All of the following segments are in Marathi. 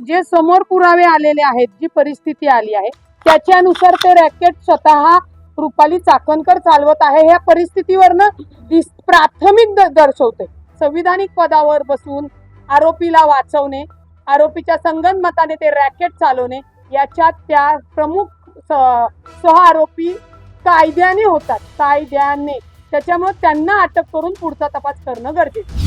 जे समोर पुरावे आलेले आहेत, जी परिस्थिती आली आहे त्याच्यानुसार ते रॅकेट स्वतः रुपाली चाकणकर चालवत आहे. ह्या परिस्थितीवरनं प्राथमिक दर्शवते. संविधानिक पदावर बसून आरोपीला वाचवणे, आरोपीच्या संगनमताने ते रॅकेट चालवणे, याच्यात त्या प्रमुख सह आरोपी कायद्याने होतात, कायद्याने. त्याच्यामुळे त्यांना अटक करून पुढचा तपास करणं गरजेचं.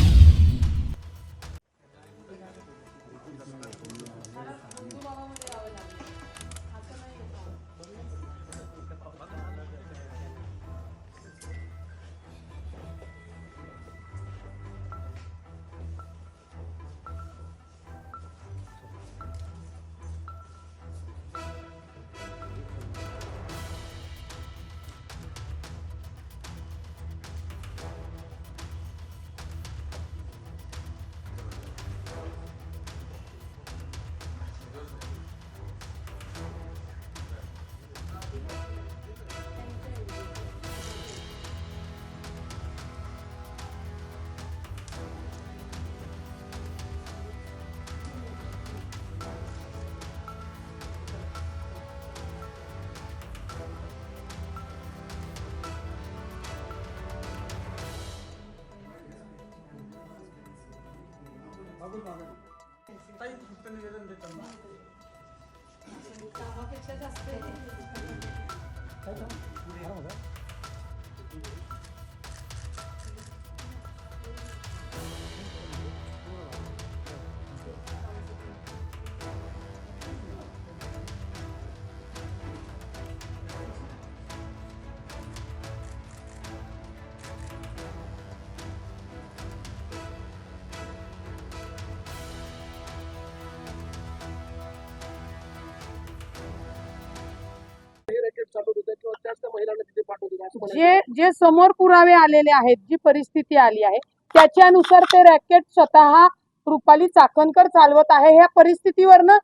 जे समोर पुरावे आलेले आहेत, जी परिस्थिती आली आहे त्याच्यानुसार ते रॅकेट स्वतः रुपाली चाकणकर चालवत आहे. ह्या परिस्थितीवरनं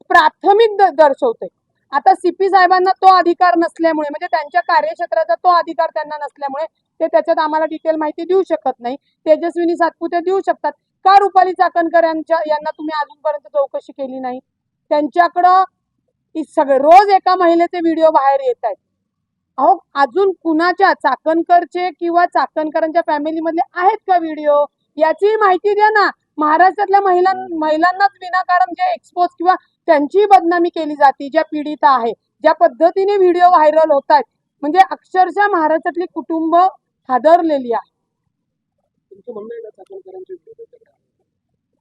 प्राथमिक दर्शवते. आता सीपी साहेबांना तो अधिकार नसल्यामुळे, म्हणजे त्यांच्या कार्यक्षेत्राचा तो अधिकार त्यांना नसल्यामुळे ते त्याच्यात आम्हाला डिटेल माहिती देऊ शकत नाही. तेजस्विनी सातपुते देऊ शकतात. का रुपाली चाकणकर यांना तुम्ही अजूनपर्यंत चौकशी केली नाही? त्यांच्याकडं सगळे रोज एका महिलेचे व्हिडिओ बाहेर येत आहेत. अहो, अजून कुणाच्या चाकणकरचे किंवा चाकणकरांच्या फॅमिली मधले आहेत का व्हिडिओ? याची माहिती द्या ना. महाराष्ट्रातल्या महिलांनाच विनाकारण जे एक्सपोज किंवा त्यांची बदनामी केली जाते, ज्या पीडित आहे, ज्या पद्धतीने व्हिडिओ व्हायरल होत आहेत, म्हणजे अक्षरशः महाराष्ट्रातली कुटुंब हादरलेली आहे.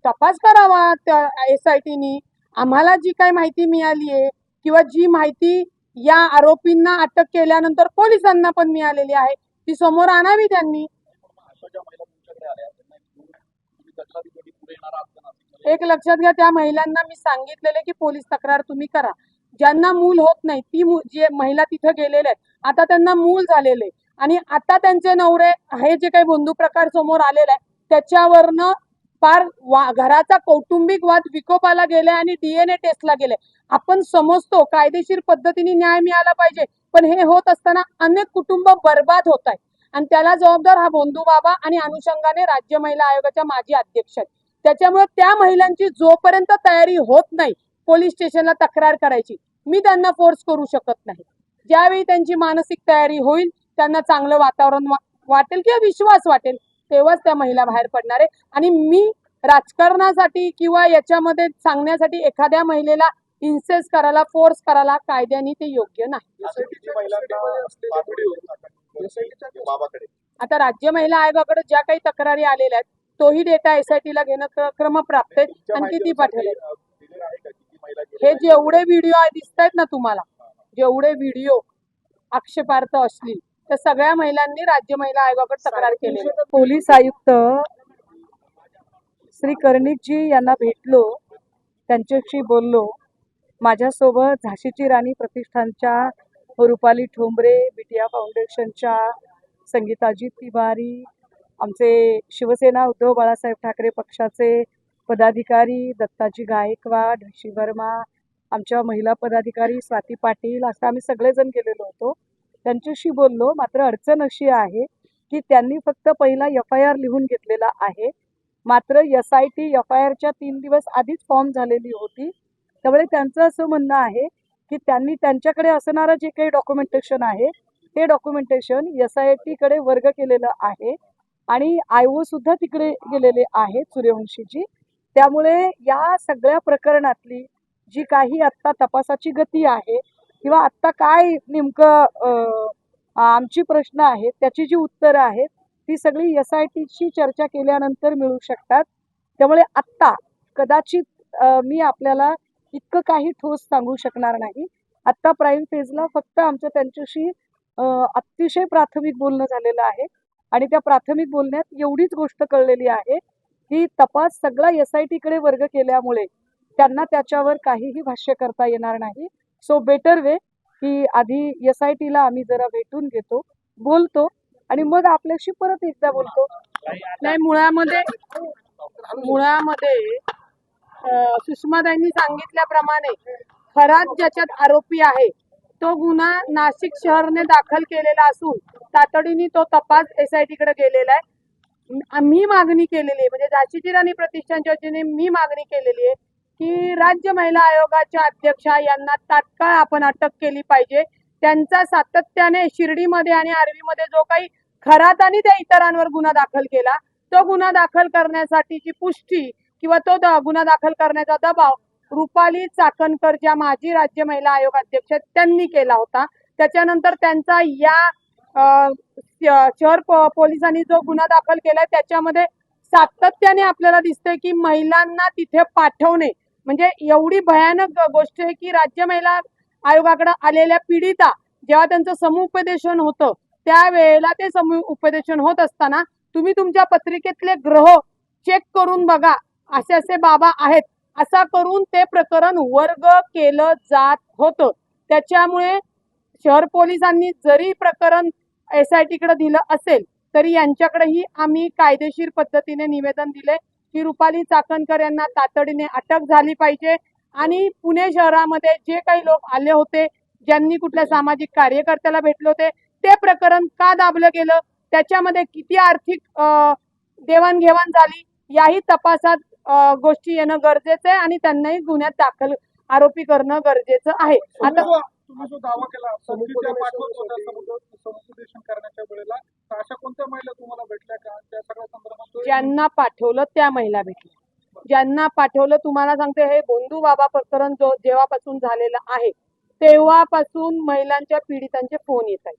तपास करावा त्या SITनी. आम्हाला जी काही माहिती मिळाली आहे किंवा जी माहिती या आरोपींना अटक केल्यानंतर पोलिसांना पण मिळालेली आहे, ती समोर आणावी त्यांनी. एक लक्षात घ्या, त्या महिलांना मी सांगितलेले की पोलीस तक्रार तुम्ही करा. ज्यांना मूल होत नाही, ती जे महिला तिथे गेलेल्या आहेत, आता त्यांना मूल झालेले आणि आता त्यांचे नवरे हे जे काही बंधू प्रकार समोर आलेला आहे त्याच्यावरनं फार घराचा कौटुंबिक वाद विकोपाला गेले आणि DNA टेस्टला गेले. आपण समजतो कायदेशीर पद्धतीने न्याय मिळाला पाहिजे, पण हे होत असताना अनेक कुटुंब बर्बाद होत आहेत आणि त्याला जबाबदार हा बंधू बाबा आणि अनुषंगाने राज्य महिला आयोगाच्या माजी अध्यक्ष आहेत. त्याच्यामुळे त्या महिलांची जोपर्यंत तयारी होत नाही पोलीस स्टेशनला तक्रार करायची, मी त्यांना फोर्स करू शकत नाही. ज्यावेळी त्यांची मानसिक तयारी होईल, त्यांना चांगलं वातावरण वाटेल किंवा विश्वास वाटेल, तेव्हाच त्या महिला बाहेर पडणार आहे. आणि मी राजकारणासाठी किंवा याच्यामध्ये सांगण्यासाठी एखाद्या महिलेला इन्सेस करायला, फोर्स करायला कायद्याने ते योग्य नाही. आता राज्य महिला आयोगाकडे ज्या काही तक्रारी आलेल्या आहेत तोही डेटा SITला घेणं क्रमप्राप्त आहे आणि किती पाठवले. हे जेवढे व्हिडिओ दिसत आहेत ना तुम्हाला, जेवढे व्हिडिओ आक्षेपार्थ असतील त्या सगळ्या महिलांनी राज्य महिला आयोगाकडे तक्रार केली. पोलीस आयुक्त श्री कर्णिकजी यांना भेटलो, त्यांच्याशी बोललो. माझ्यासोबत झाशीची राणी प्रतिष्ठानच्या रुपाली ठोंबरे, बिटिया फाउंडेशनच्या संगीताजी तिवारी, आमचे शिवसेना उद्धव बाळासाहेब ठाकरे पक्षाचे पदाधिकारी दत्ताजी गायकवाड, ऋषी वर्मा, आमच्या महिला पदाधिकारी स्वाती पाटील, असं आम्ही सगळेजण गेलेलो होतो. त्यांच्याशी बोललो. मात्र अडचण अशी आहे की त्यांनी फक्त पहिला FIR लिहून घेतलेला आहे मात्र SIT FIRच्या 3 दिवस आधीच फॉर्म झालेली होती. त्यामुळे त्यांचं असं म्हणणं आहे की त्यांनी त्यांच्याकडे असणारं जे काही डॉक्युमेंटेशन आहे ते डॉक्युमेंटेशन SIT कडे वर्ग केलेलं आहे आणि IO सुद्धा तिकडे गेलेले आहेत सूर्यवंशीजी. त्यामुळे या सगळ्या प्रकरणातली जी काही आत्ता तपासाची गती आहे किंवा आत्ता काय नेमकं आमची प्रश्न आहेत त्याची जी उत्तरं आहेत ती सगळी SITशी चर्चा केल्यानंतर मिळू शकतात. त्यामुळे आत्ता कदाचित मी आपल्याला इतकं काही ठोस सांगू शकणार नाही. आत्ता प्राईम फेजला फक्त आमचं त्यांच्याशी अतिशय प्राथमिक बोलणं झालेलं आहे आणि त्या प्राथमिक बोलण्यात एवढीच गोष्ट कळलेली आहे की तपास सगळा SIT कडे वर्ग केल्यामुळे त्यांना त्याच्यावर काहीही भाष्य करता येणार नाही. सो बेटर वे की आधी SITला आम्ही जरा भेटून घेतो, बोलतो आणि मग आपल्याशी परत एकदा बोलतो. नाही, मुळामध्ये सुषमाताईंनी सांगितल्याप्रमाणे खरात ज्याच्यात आरोपी आहे तो गुन्हा नाशिक शहरने दाखल केलेला असून तातडीने तो तपास SIT कडे गेलेला आहे. आम्ही मागणी केलेली आहे, म्हणजे झाशीची राणी प्रतिष्ठानच्या वतीने मी मागणी केलेली आहे की राज्य महिला आयोगाच्या अध्यक्षा यांना तात्काळ आपण अटक केली पाहिजे. त्यांचा सातत्याने शिर्डीमध्ये आणि आर्वीमध्ये जो काही खराताने त्या इतरांवर गुन्हा दाखल केला तो गुन्हा दाखल करण्यासाठीची पुष्टी किंवा तो गुन्हा दाखल करण्याचा दबाव रुपाली चाकणकर ज्या माजी राज्य महिला आयोग अध्यक्ष त्यांनी केला होता. त्याच्यानंतर त्यांचा या शहर पोलिसांनी जो गुन्हा दाखल केलाय त्याच्यामध्ये सातत्याने आपल्याला दिसतंय की महिलांना तिथे पाठवणे म्हणजे एवढी भयानक गोष्ट आहे की राज्य महिला आयोगाकडे आलेल्या पीडिता जेव्हा त्यांचं समुपदेशन होतं त्यावेळेला ते समुपदेशन होत असताना तुम्ही तुमच्या पत्रिकेतले ग्रह चेक करून बघा, असे असे बाबा आहेत असा करून ते प्रकरण वर्ग केलं जात होतं. त्याच्यामुळे शहर पोलिसांनी जरी प्रकरण SIT कडे दिलं असेल तरी यांच्याकडेही आम्ही कायदेशीर पद्धतीने निवेदन दिले की रुपाली चाकणकर यांना तातडीने अटक झाली पाहिजे आणि पुणे शहरामध्ये जे काही लोक आले होते ज्यांनी कुठल्या सामाजिक कार्यकर्त्याला भेटले होते ते प्रकरण का दाबलं गेलं, त्याच्यामध्ये किती आर्थिक देवाणघेवाण झाली याही तपासात गोष्टी येणं गरजेचं आहे आणि त्यांनाही गुन्ह्यात दाखल आरोपी करणं गरजेचं आहे. आता तुम्ही जो दावा केला समुपदेशन करण्याच्या वेळेला अशा कोणत्या महिला तुम्हाला भेटल्या का त्या सगळ्या संदर्भात? ज्यांना पाठवलं त्या महिला भेटल्या. ज्यांना पाठवलं तुम्हाला सांगते, हे बोंधू बाबा प्रकरण जो जेव्हापासून झालेलं आहे तेव्हापासून महिलांच्या पीडितांचे फोन येत आहेत.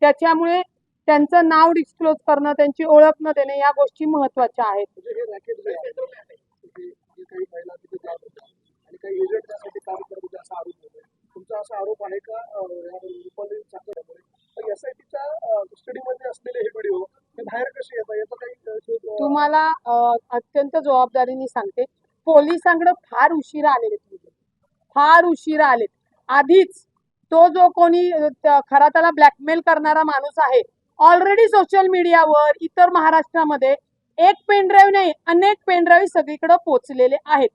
त्याच्यामुळे त्यांचं नाव डिस्क्लोज करणं, त्यांची ओळख न देणे या गोष्टी महत्वाच्या आहेत. तुमचा असा आरोप आहे का रुपाली चाकणकर SITच्या कस्टडीमध्ये असलेले हे व्हिडिओ ते बाहेर कसे येतात याचा काही तुम्हाला अत्यंत जबाबदारीने सांगते, पोलिसांकडे फार उशिरा आलेले, फार उशिरा आलेत. आधीच तो जो कोणी खरा त्याला ब्लॅकमेल करणारा माणूस आहे ऑलरेडी सोशल मीडियावर इतर महाराष्ट्रामध्ये एक पेनड्राईव्ह नाही अनेक पेनड्राईव्ह सगळीकडे पोहोचलेले आहेत.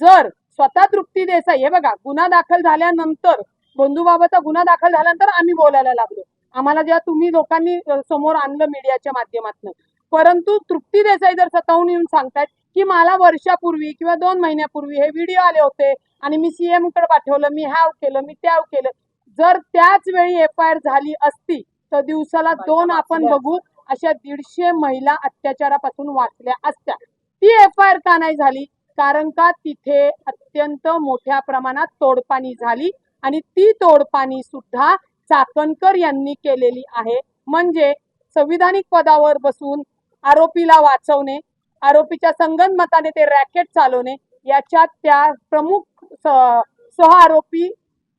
जर स्वतः तृप्ती देसाई, हे बघा, गुन्हा दाखल झाल्यानंतर बंधूबाबाचा गुन्हा दाखल झाल्यानंतर आम्ही बोलायला लागलो, आम्हाला जेव्हा तुम्ही लोकांनी समोर आणलं मीडियाच्या माध्यमातून. परंतु तृप्ती देसाई जर स्वतःहून येऊन सांगतायत की मला वर्षापूर्वी किंवा 2 महिन्यापूर्वी हे व्हिडिओ आले होते आणि मी CM कडे पाठवलं, मी ह्याव केलं, मी त्याव केलं. जर त्याच वेळी FIR झाली असती तर दिवसाला 2 आपण बघू अशा 150 महिला अत्याचारापासून वाचल्या असत्या. ती FIR का नाही झाली? कारण का तिथे अत्यंत मोठ्या प्रमाणात तोडपाणी झाली आणि ती तोडपाणी सुद्धा चाकणकर यांनी केलेली आहे. म्हणजे संविधानिक पदावर बसून आरोपीला वाचवणे, आरोपीच्या संगनमताने ते रॅकेट चालवणे याच्यात त्या प्रमुख सह आरोपी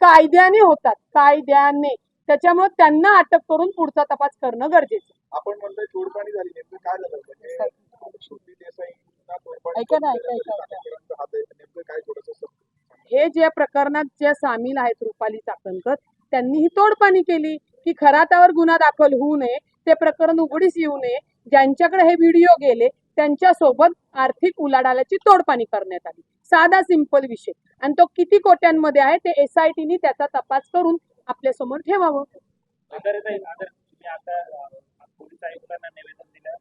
कायद्याने होतात, कायद्याने. त्याच्यामुळे त्यांना अटक करून पुढचा तपास करणं गरजेचं. आपण म्हणतोय तोडपाणी झाली, नेमकं काय झालं? हे जे प्रकरणात ज्या सामील आहेत रुपाली चाकणकर त्यांनी ही तोडपाणी केली की खरातावर गुन्हा दाखल होऊ नये, ते प्रकरण उघडीस येऊ नये, ज्यांच्याकडे हे व्हिडिओ गेले त्यांच्यासोबत आर्थिक उलाढालाची तोडपाणी करण्यात आली. साधा सिंपल विषय. आणि तो किती कोट्यांमध्ये आहे ते SITनी त्याचा तपास करून आपल्या समोर ठेवावं. पोलीस आयुक्तांना निवेदन दिलं